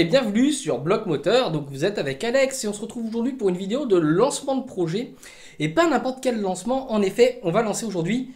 et bienvenue sur Bloc Moteur. Donc vous êtes avec Alex et on se retrouve aujourd'hui pour une vidéo de lancement de projet. Et pas n'importe quel lancement, en effet, on va lancer aujourd'hui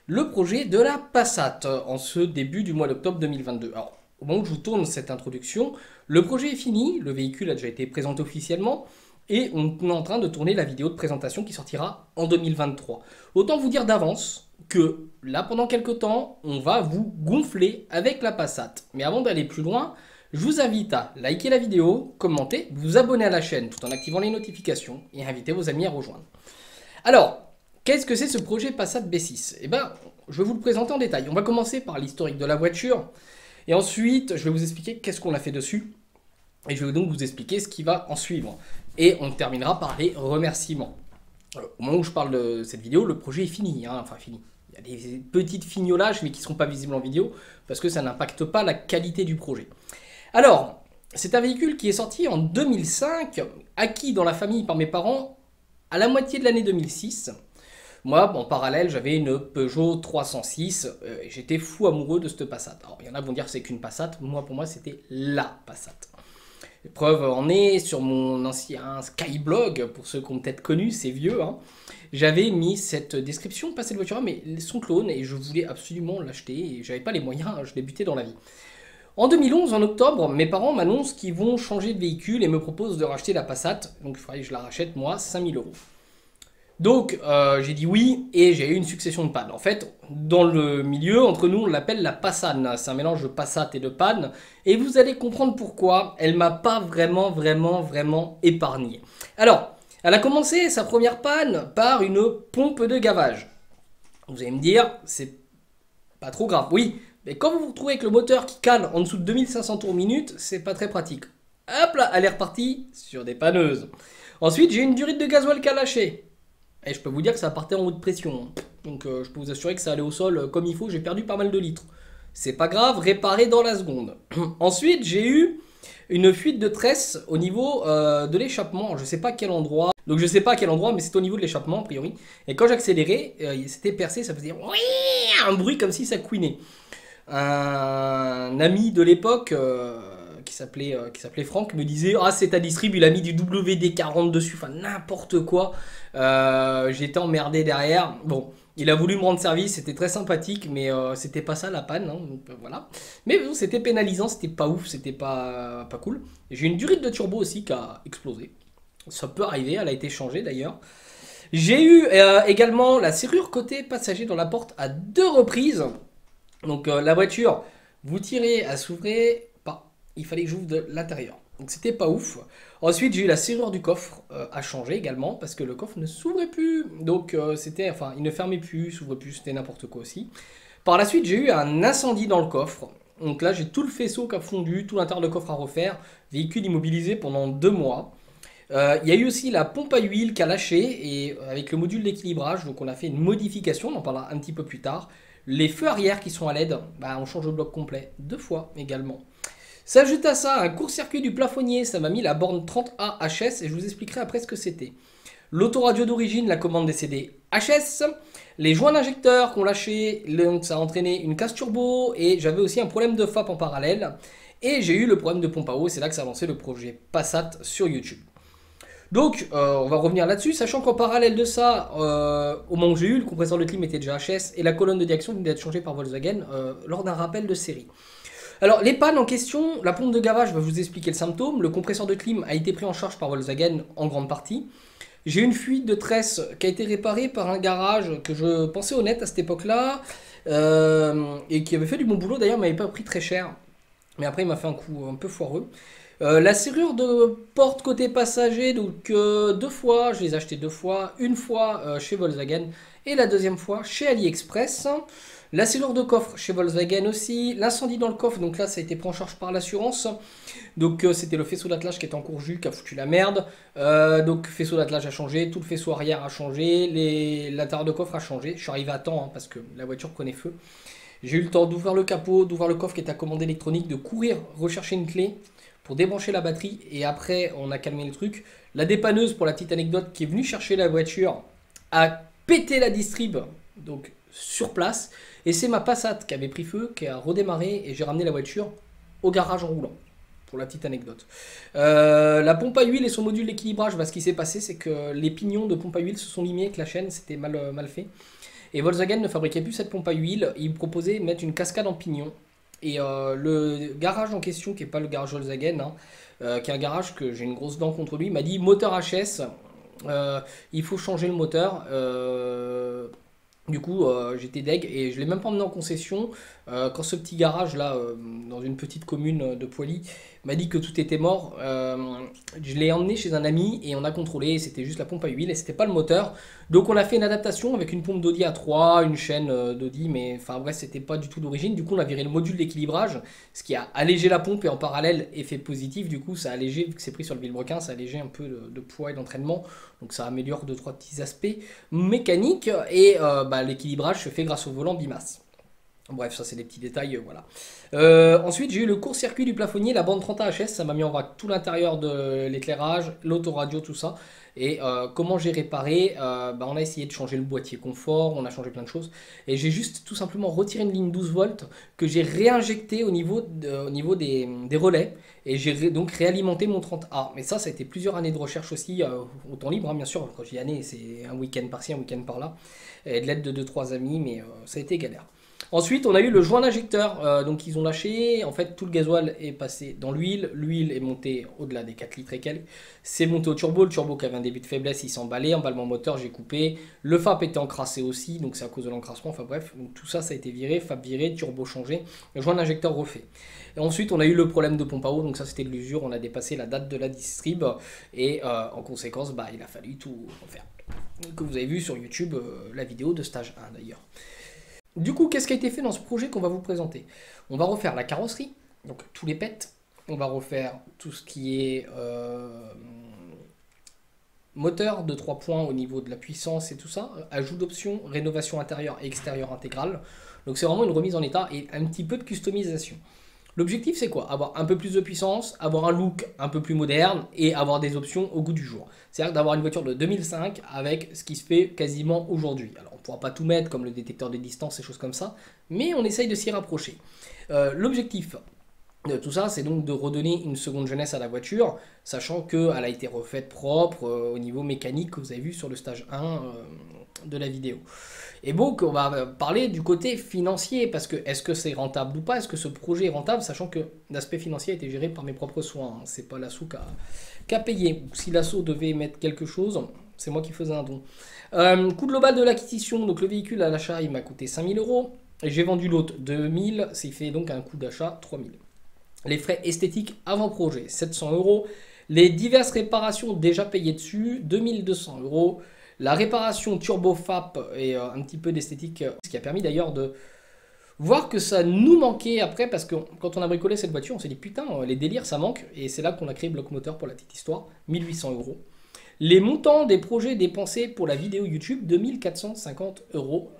le projet de la Passat en ce début du mois d'octobre 2022. Alors, au moment où je vous tourne cette introduction, le projet est fini, le véhicule a déjà été présenté officiellement et on est en train de tourner la vidéo de présentation qui sortira en 2023. Autant vous dire d'avance que là, pendant quelques temps, on va vous gonfler avec la Passat. Mais avant d'aller plus loin, je vous invite à liker la vidéo, commenter, vous abonner à la chaîne tout en activant les notifications et inviter vos amis à rejoindre. Alors, qu'est-ce que c'est ce projet Passat B6? Eh bien, je vais vous le présenter en détail. On va commencer par l'historique de la voiture et ensuite, je vais vous expliquer qu'est-ce qu'on a fait dessus et je vais donc vous expliquer ce qui va en suivre. Et on terminera par les remerciements. Au moment où je parle de cette vidéo, le projet est fini, enfin fini. Il y a des petites fignolages mais qui ne seront pas visibles en vidéo parce que ça n'impacte pas la qualité du projet. Alors, c'est un véhicule qui est sorti en 2005, acquis dans la famille par mes parents à la moitié de l'année 2006. Moi, en parallèle, j'avais une Peugeot 306 et j'étais fou amoureux de cette Passat. Alors, il y en a qui vont dire que c'est qu'une Passat, moi pour moi c'était LA Passat. Preuve en est sur mon ancien Skyblog, pour ceux qui ont peut-être connu, c'est vieux, hein. J'avais mis cette description pas cette voiture, mais son clone, et je voulais absolument l'acheter, et j'avais pas les moyens, je débutais dans la vie. En 2011, en octobre, mes parents m'annoncent qu'ils vont changer de véhicule et me proposent de racheter la Passat, donc il faudrait que je la rachète moi, 5000 €. Donc j'ai dit oui et j'ai eu une succession de pannes. En fait, dans le milieu, entre nous, on l'appelle la Passane. C'est un mélange de Passat et de panne. Et vous allez comprendre pourquoi elle m'a pas vraiment épargné. Alors, elle a commencé sa première panne par une pompe de gavage. Vous allez me dire, c'est pas trop grave. Oui, mais quand vous vous retrouvez avec le moteur qui cale en dessous de 2500 tours minute, c'est pas très pratique. Hop là, elle est repartie sur des panneuses. Ensuite, j'ai une durite de gasoil qui a lâché. Et je peux vous dire que ça partait en haute pression. Donc je peux vous assurer que ça allait au sol comme il faut. J'ai perdu pas mal de litres. C'est pas grave, réparé dans la seconde. Ensuite, j'ai eu une fuite de tresse au niveau de l'échappement. Je sais pas quel endroit. Donc je sais pas à quel endroit, mais c'est au niveau de l'échappement a priori. Et quand j'accélérais, c'était percé, ça faisait un bruit comme si ça couinait. Un ami de l'époque qui s'appelait Franck me disait ah c'est ta distrib, il a mis du WD-40 dessus, enfin n'importe quoi. J'étais emmerdé derrière. Bon, il a voulu me rendre service, c'était très sympathique, mais c'était pas ça la panne, hein, donc, voilà. Mais bon, c'était pénalisant, c'était pas ouf, c'était pas cool. J'ai une durite de turbo aussi qui a explosé. Ça peut arriver, elle a été changée d'ailleurs. J'ai eu également la serrure côté passager dans la porte à 2 reprises. Donc la voiture, vous tirez, elle s'ouvrait pas. Il fallait que j'ouvre de l'intérieur. Donc c'était pas ouf. Ensuite j'ai eu la serrure du coffre à changer également parce que le coffre ne s'ouvrait plus. Donc il ne fermait plus, s'ouvrait plus, c'était n'importe quoi aussi. Par la suite j'ai eu un incendie dans le coffre. Donc là j'ai tout le faisceau qui a fondu, tout l'intérieur de coffre à refaire. Véhicule immobilisé pendant 2 mois. Il y a eu aussi la pompe à huile qui a lâché et avec le module d'équilibrage, donc on a fait une modification, on en parlera un petit peu plus tard. Les feux arrière qui sont à LED, on change le bloc complet 2 fois également. S'ajoute à ça un court-circuit du plafonnier, ça m'a mis la borne 30A HS et je vous expliquerai après ce que c'était. L'autoradio d'origine, la commande des CD HS, les joints d'injecteur qu'on lâché, donc ça a entraîné une casse turbo et j'avais aussi un problème de FAP en parallèle. Et j'ai eu le problème de pompe à eau, c'est là que ça a lancé le projet Passat sur YouTube. Donc, on va revenir là-dessus, sachant qu'en parallèle de ça, au moment où j'ai eu, le compresseur de clim était déjà HS et la colonne de direction venait d'être changée par Volkswagen lors d'un rappel de série. Alors, les pannes en question, la pompe de gavage, je vais vous expliquer le symptôme. Le compresseur de clim a été pris en charge par Volkswagen en grande partie. J'ai une fuite de tresse qui a été réparée par un garage que je pensais honnête à cette époque-là et qui avait fait du bon boulot, d'ailleurs, m'avait pas pris très cher. Mais après, il m'a fait un coup un peu foireux. La serrure de porte côté passager, donc 2 fois, je les ai achetées 2 fois, une fois chez Volkswagen et la deuxième fois chez AliExpress. La serrure de coffre chez Volkswagen aussi, l'incendie dans le coffre, donc là ça a été pris en charge par l'assurance. Donc c'était le faisceau d'attelage qui était en courjus qui a foutu la merde. Donc faisceau d'attelage a changé, tout le faisceau arrière a changé, l'intérieur de coffre a changé. Je suis arrivé à temps parce que la voiture prenait feu. J'ai eu le temps d'ouvrir le capot, d'ouvrir le coffre qui était à commande électronique, de courir rechercher une clé pour débrancher la batterie et après on a calmé le truc. La dépanneuse, pour la petite anecdote, qui est venue chercher la voiture a pété la distrib donc sur place et c'est ma Passat qui avait pris feu, qui a redémarré et j'ai ramené la voiture au garage en roulant. pour la petite anecdote. La pompe à huile et son module d'équilibrage, bah, ce qui s'est passé, c'est que les pignons de pompe à huile se sont limés avec la chaîne, c'était mal fait. Et Volkswagen ne fabriquait plus cette pompe à huile, il proposait de mettre une cascade en pignon. Et le garage en question, qui n'est pas le garage Volkswagen, hein, qui est un garage que j'ai une grosse dent contre lui, m'a dit moteur HS, il faut changer le moteur. Du coup, j'étais deg et je l'ai même pas emmené en concession. Quand ce petit garage là, dans une petite commune de Poily, m'a dit que tout était mort, je l'ai emmené chez un ami et on a contrôlé. C'était juste la pompe à huile et c'était pas le moteur. Donc on a fait une adaptation avec une pompe d'Audi A3, une chaîne d'Audi, mais enfin bref, c'était pas du tout d'origine. Du coup, on a viré le module d'équilibrage, ce qui a allégé la pompe et en parallèle, effet positif. Du coup, ça a allégé, vu que c'est pris sur le vilebrequin, ça a allégé un peu de poids et d'entraînement. Donc ça améliore 2-3 petits aspects mécaniques et bah, l'équilibrage se fait grâce au volant bimasse. Bref, ça c'est des petits détails, voilà. Ensuite, j'ai eu le court-circuit du plafonnier, la bande 30 AHS, ça m'a mis en vrac tout l'intérieur de l'éclairage, l'autoradio, tout ça. Et comment j'ai réparé, bah, on a essayé de changer le boîtier confort, on a changé plein de choses. Et j'ai juste tout simplement retiré une ligne 12 volts que j'ai réinjectée au niveau des relais. Et j'ai donc réalimenté mon 30A. Mais ça a été plusieurs années de recherche aussi, au temps libre, hein, bien sûr. Quand je dis année, c'est un week-end par-ci, un week-end par-là. Et de l'aide de 2-3 amis, mais ça a été galère. Ensuite, on a eu le joint d'injecteur, donc ils ont lâché, en fait tout le gasoil est passé dans l'huile, l'huile est montée au-delà des 4 litres et quelques, c'est monté au turbo, le turbo qui avait un début de faiblesse, il s'est emballé, emballement moteur, j'ai coupé, le FAP était encrassé aussi, donc c'est à cause de l'encrassement, enfin bref, donc tout ça, ça a été viré, FAP viré, turbo changé, le joint d'injecteur refait. Et ensuite, on a eu le problème de pompe à eau, donc ça c'était de l'usure, on a dépassé la date de la distrib, et en conséquence, bah, il a fallu tout refaire. Que vous avez vu sur YouTube, la vidéo de stage 1 d'ailleurs. Du coup, qu'est-ce qui a été fait dans ce projet qu'on va vous présenter? On va refaire la carrosserie, donc tous les pets. On va refaire tout ce qui est moteur de 3 points au niveau de la puissance et tout ça. Ajout d'options, rénovation intérieure et extérieure intégrale. Donc c'est vraiment une remise en état et un petit peu de customisation. L'objectif c'est quoi? Avoir un peu plus de puissance, avoir un look un peu plus moderne et avoir des options au goût du jour. C'est-à-dire d'avoir une voiture de 2005 avec ce qui se fait quasiment aujourd'hui. Alors on ne pourra pas tout mettre comme le détecteur de distance et choses comme ça, mais on essaye de s'y rapprocher. L'objectif de tout ça, c'est donc de redonner une seconde jeunesse à la voiture, sachant qu'elle a été refaite propre au niveau mécanique que vous avez vu sur le stage 1 de la vidéo. Et donc, on va parler du côté financier, parce que est-ce que c'est rentable ou pas? Est-ce que ce projet est rentable, sachant que l'aspect financier a été géré par mes propres soins, hein. C'est pas l'assaut qui a payé. Si l'assaut devait mettre quelque chose, c'est moi qui faisais un don. Coût global de l'acquisition, donc le véhicule à l'achat, il m'a coûté 5000 euros, et j'ai vendu l'autre 2000, c'est fait donc un coût d'achat 3000. Les frais esthétiques avant projet, 700 euros. Les diverses réparations déjà payées dessus, 2200 euros. La réparation turbo FAP et un petit peu d'esthétique, ce qui a permis d'ailleurs de voir que ça nous manquait après, parce que quand on a bricolé cette voiture, on s'est dit putain, les délires ça manque, et c'est là qu'on a créé Bloc Moteur pour la petite histoire, 1800 euros. Les montants des projets dépensés pour la vidéo YouTube, 2450 euros,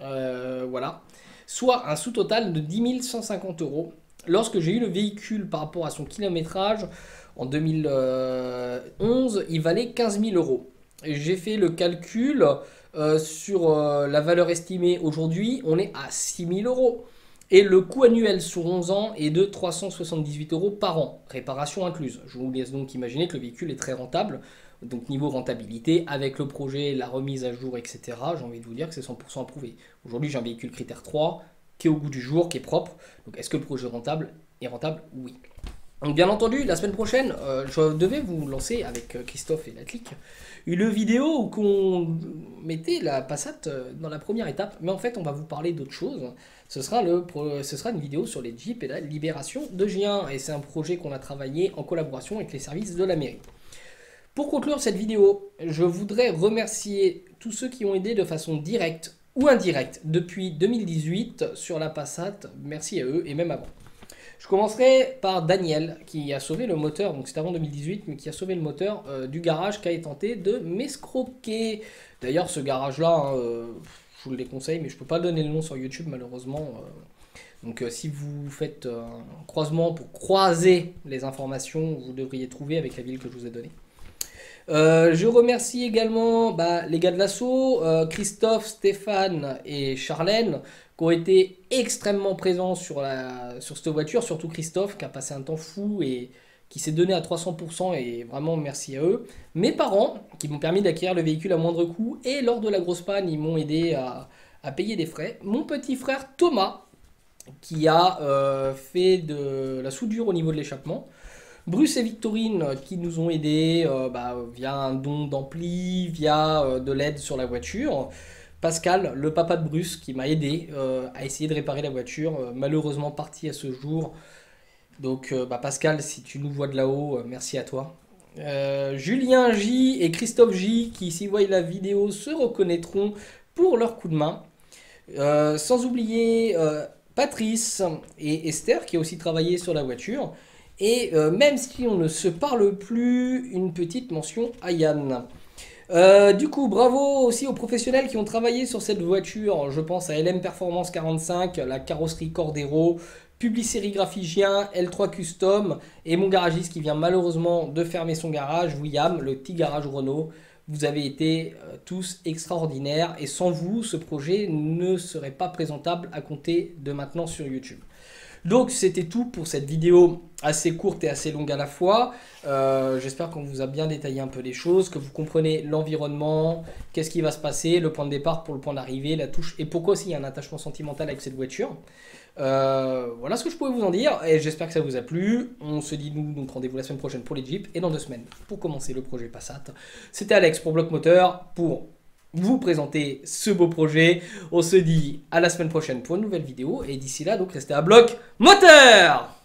voilà, soit un sous-total de 10 150 euros. Lorsque j'ai eu le véhicule par rapport à son kilométrage, en 2011, il valait 15 000 euros. J'ai fait le calcul sur la valeur estimée aujourd'hui, on est à 6 000 euros. Et le coût annuel sur 11 ans est de 378 euros par an, réparation incluse. Je vous laisse donc imaginer que le véhicule est très rentable. Donc niveau rentabilité, avec le projet, la remise à jour, etc., j'ai envie de vous dire que c'est 100% approuvé. Aujourd'hui, j'ai un véhicule critère 3 qui est au goût du jour, qui est propre. Donc est-ce que le projet est rentable? Oui. Donc bien entendu, la semaine prochaine, je devais vous lancer avec Christophe et Latlic une vidéo où on mettait la Passat dans la première étape, mais en fait on va vous parler d'autre chose. Ce sera une vidéo sur les Jeeps et la libération de Gien, et c'est un projet qu'on a travaillé en collaboration avec les services de la mairie. Pour conclure cette vidéo, je voudrais remercier tous ceux qui ont aidé de façon directe ou indirecte depuis 2018 sur la Passat. Merci à eux et même avant. Je commencerai par Daniel qui a sauvé le moteur, donc c'était avant 2018, mais qui a sauvé le moteur du garage qui a tenté de m'escroquer. D'ailleurs ce garage-là, hein, je vous le déconseille, mais je ne peux pas donner le nom sur YouTube malheureusement. Donc si vous faites un croisement pour croiser les informations, vous devriez trouver avec la ville que je vous ai donnée. Je remercie également les gars de l'assaut, Christophe, Stéphane et Charlène, qui ont été extrêmement présents sur cette voiture, surtout Christophe qui a passé un temps fou et qui s'est donné à 300% et vraiment merci à eux. Mes parents qui m'ont permis d'acquérir le véhicule à moindre coût et lors de la grosse panne, ils m'ont aidé à payer des frais. Mon petit frère Thomas qui a fait de la soudure au niveau de l'échappement. Bruce et Victorine qui nous ont aidés via un don d'ampli, via de l'aide sur la voiture. Pascal, le papa de Bruce, qui m'a aidé à essayer de réparer la voiture, malheureusement parti à ce jour. Donc Pascal, si tu nous vois de là-haut, merci à toi. Julien J et Christophe J, qui s'ils voient la vidéo, se reconnaîtront pour leur coup de main. Sans oublier Patrice et Esther, qui a aussi travaillé sur la voiture. Et même si on ne se parle plus, une petite mention à Yann. Du coup, bravo aussi aux professionnels qui ont travaillé sur cette voiture. Je pense à LM Performance 45, la carrosserie Cordero, Publi-Sérigraphie-Gien, L3 Custom et mon garagiste qui vient malheureusement de fermer son garage, William, le petit garage Renault. Vous avez été tous extraordinaires et sans vous, ce projet ne serait pas présentable à compter de maintenant sur YouTube. Donc c'était tout pour cette vidéo assez courte et assez longue à la fois. J'espère qu'on vous a bien détaillé un peu les choses, que vous comprenez l'environnement, qu'est-ce qui va se passer, le point de départ pour le point d'arrivée, la touche et pourquoi aussi il y a un attachement sentimental avec cette voiture. Voilà ce que je pouvais vous en dire et j'espère que ça vous a plu. On se dit donc rendez-vous la semaine prochaine pour les Jeeps et dans 2 semaines pour commencer le projet Passat. C'était Alex pour Bloc Moteur pour vous présenter ce beau projet. On se dit à la semaine prochaine pour une nouvelle vidéo et d'ici là donc restez à Bloc Moteur.